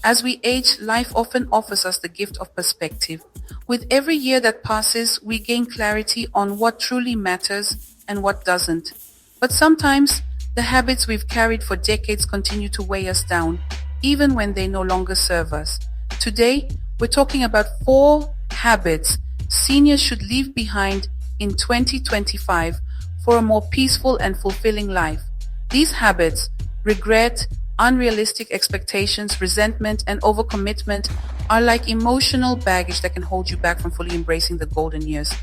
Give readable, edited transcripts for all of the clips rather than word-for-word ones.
As we age, life often offers us the gift of perspective. With every year that passes, we gain clarity on what truly matters and what doesn't. But sometimes, the habits we've carried for decades continue to weigh us down, even when they no longer serve us. Today, we're talking about 4 habits seniors should leave behind in 2025 for a more peaceful and fulfilling life. These habits, regret, unrealistic expectations, resentment, and overcommitment, are like emotional baggage that can hold you back from fully embracing the golden years.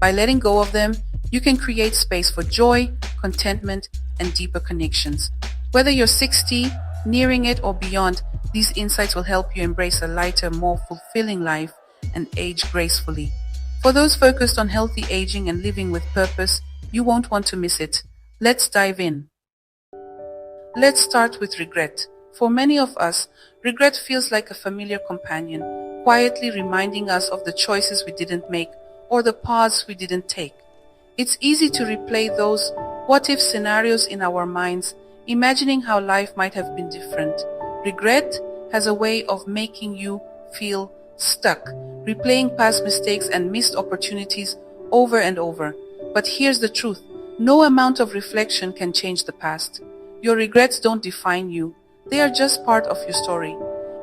By letting go of them, you can create space for joy, contentment, and deeper connections. Whether you're 60, nearing it, or beyond, these insights will help you embrace a lighter, more fulfilling life and age gracefully. For those focused on healthy aging and living with purpose, you won't want to miss it. Let's dive in. Let's start with regret. For many of us, regret feels like a familiar companion, quietly reminding us of the choices we didn't make or the paths we didn't take. It's easy to replay those what-if scenarios in our minds, imagining how life might have been different. Regret has a way of making you feel stuck, replaying past mistakes and missed opportunities over and over. But here's the truth: no amount of reflection can change the past. Your regrets don't define you, they are just part of your story.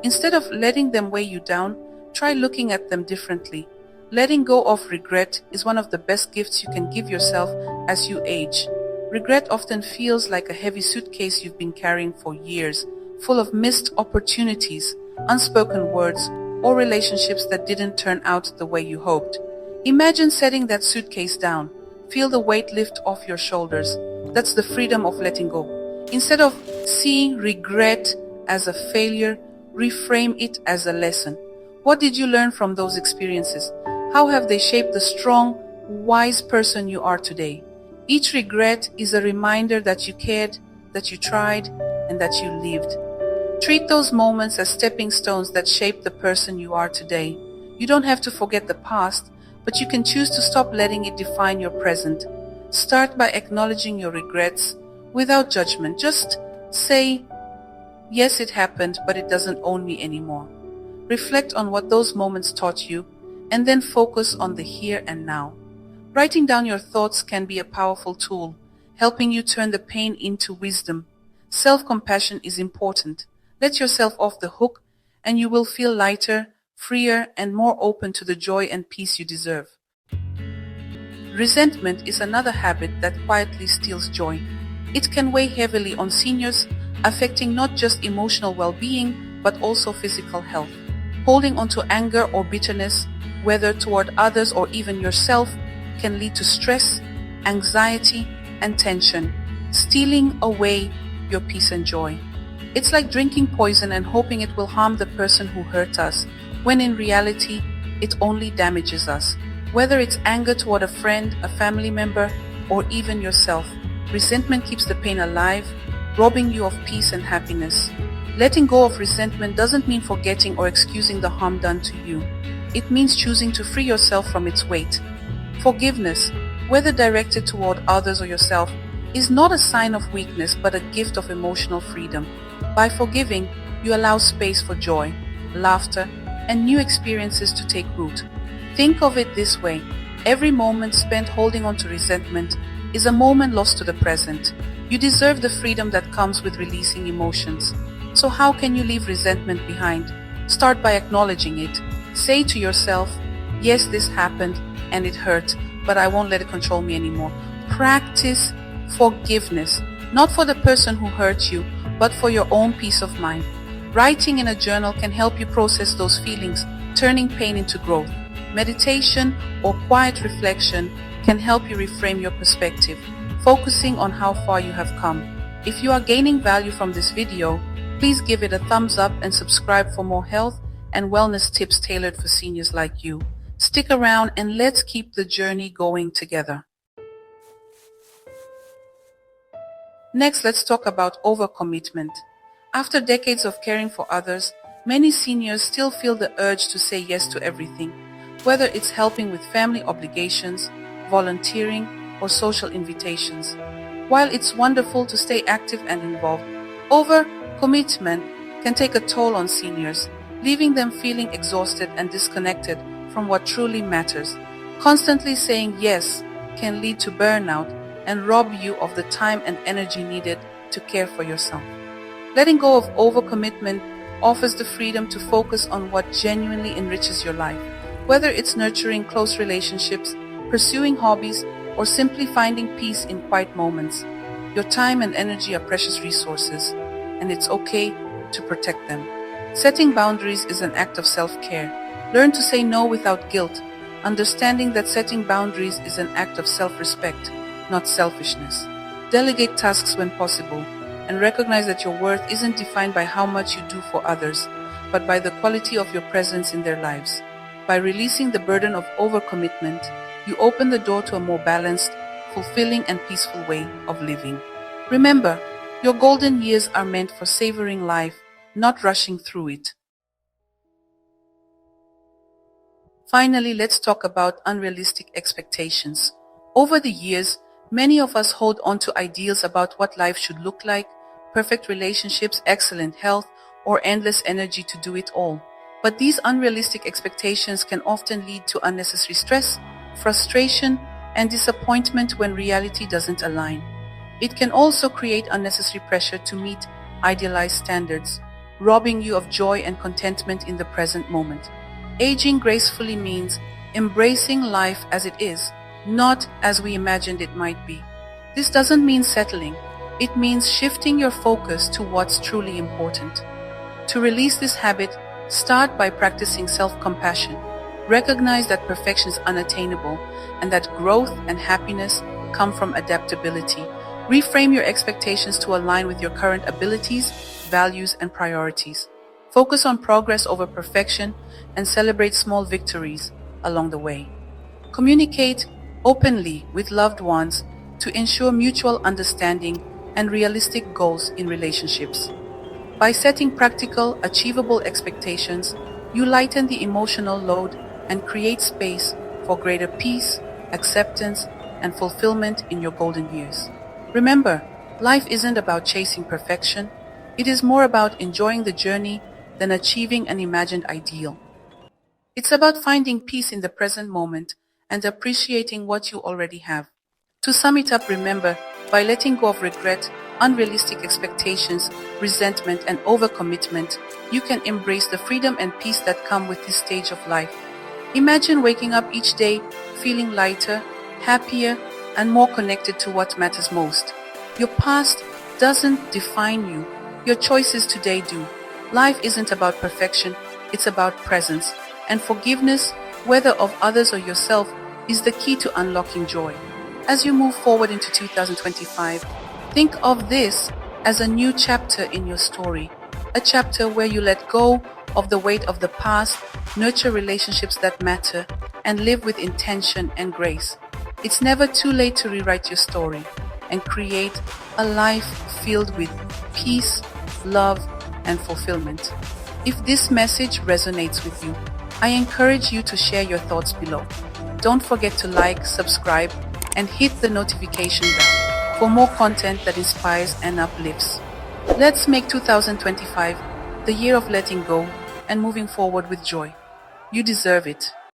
Instead of letting them weigh you down, try looking at them differently. Letting go of regret is one of the best gifts you can give yourself as you age. Regret often feels like a heavy suitcase you've been carrying for years, full of missed opportunities, unspoken words, or relationships that didn't turn out the way you hoped. Imagine setting that suitcase down. Feel the weight lift off your shoulders. That's the freedom of letting go. Instead of seeing regret as a failure, reframe it as a lesson. What did you learn from those experiences? How have they shaped the strong, wise person you are today? Each regret is a reminder that you cared, that you tried, and that you lived. Treat those moments as stepping stones that shape the person you are today. You don't have to forget the past, but you can choose to stop letting it define your present. Start by acknowledging your regrets without judgment. Just say, yes, it happened, but it doesn't own me anymore. Reflect on what those moments taught you, and then focus on the here and now. Writing down your thoughts can be a powerful tool, helping you turn the pain into wisdom. Self-compassion is important. Let yourself off the hook, and you will feel lighter, freer, and more open to the joy and peace you deserve. Resentment is another habit that quietly steals joy. It can weigh heavily on seniors, affecting not just emotional well-being, but also physical health. Holding on to anger or bitterness, whether toward others or even yourself, can lead to stress, anxiety, and tension, stealing away your peace and joy. It's like drinking poison and hoping it will harm the person who hurt us, when in reality, it only damages us. Whether it's anger toward a friend, a family member, or even yourself, resentment keeps the pain alive, robbing you of peace and happiness. Letting go of resentment doesn't mean forgetting or excusing the harm done to you. It means choosing to free yourself from its weight. Forgiveness, whether directed toward others or yourself, is not a sign of weakness but a gift of emotional freedom. By forgiving, you allow space for joy, laughter, and new experiences to take root. Think of it this way: every moment spent holding on to resentment is a moment lost to the present. You deserve the freedom that comes with releasing emotions. So how can you leave resentment behind? Start by acknowledging it. Say to yourself, yes, this happened and it hurt, but I won't let it control me anymore. Practice forgiveness, not for the person who hurt you, but for your own peace of mind. Writing in a journal can help you process those feelings, turning pain into growth. Meditation or quiet reflection can help you reframe your perspective, focusing on how far you have come. If you are gaining value from this video, please give it a thumbs up and subscribe for more health and wellness tips tailored for seniors like you. Stick around and let's keep the journey going together. Next, let's talk about overcommitment. After decades of caring for others, many seniors still feel the urge to say yes to everything, whether it's helping with family obligations, volunteering, or social invitations. While it's wonderful to stay active and involved, overcommitment can take a toll on seniors, leaving them feeling exhausted and disconnected from what truly matters. Constantly saying yes can lead to burnout and rob you of the time and energy needed to care for yourself. Letting go of overcommitment offers the freedom to focus on what genuinely enriches your life, whether it's nurturing close relationships, pursuing hobbies, or simply finding peace in quiet moments. Your time and energy are precious resources, and it's okay to protect them. Setting boundaries is an act of self-care. Learn to say no without guilt, understanding that setting boundaries is an act of self-respect, not selfishness. Delegate tasks when possible, and recognize that your worth isn't defined by how much you do for others, but by the quality of your presence in their lives. By releasing the burden of overcommitment, you open the door to a more balanced, fulfilling, and peaceful way of living. Remember, your golden years are meant for savoring life, not rushing through it. Finally, let's talk about unrealistic expectations. Over the years, many of us hold on to ideals about what life should look like: perfect relationships, excellent health, or endless energy to do it all. But these unrealistic expectations can often lead to unnecessary stress, frustration, and disappointment when reality doesn't align. It can also create unnecessary pressure to meet idealized standards, robbing you of joy and contentment in the present moment. Aging gracefully means embracing life as it is, not as we imagined it might be. This doesn't mean settling. It means shifting your focus to what's truly important. To release this habit, start by practicing self-compassion. Recognize that perfection is unattainable and that growth and happiness come from adaptability. Reframe your expectations to align with your current abilities, values, and priorities. Focus on progress over perfection and celebrate small victories along the way. Communicate openly with loved ones to ensure mutual understanding and realistic goals in relationships. By setting practical, achievable expectations, you lighten the emotional load and create space for greater peace, acceptance, and fulfillment in your golden years. Remember, life isn't about chasing perfection. It is more about enjoying the journey than achieving an imagined ideal. It's about finding peace in the present moment and appreciating what you already have. To sum it up, remember, by letting go of regret, unrealistic expectations, resentment, and overcommitment, you can embrace the freedom and peace that come with this stage of life. Imagine waking up each day feeling lighter, happier, and more connected to what matters most. Your past doesn't define you. Your choices today do. Life isn't about perfection, it's about presence. And forgiveness, whether of others or yourself, is the key to unlocking joy. As you move forward into 2025, think of this as a new chapter in your story. A chapter where you let go of the weight of the past, nurture relationships that matter, and live with intention and grace. It's never too late to rewrite your story and create a life filled with peace, love, and fulfillment. If this message resonates with you, I encourage you to share your thoughts below. Don't forget to like, subscribe, and hit the notification bell for more content that inspires and uplifts. Let's make 2025 the year of letting go and moving forward with joy. You deserve it.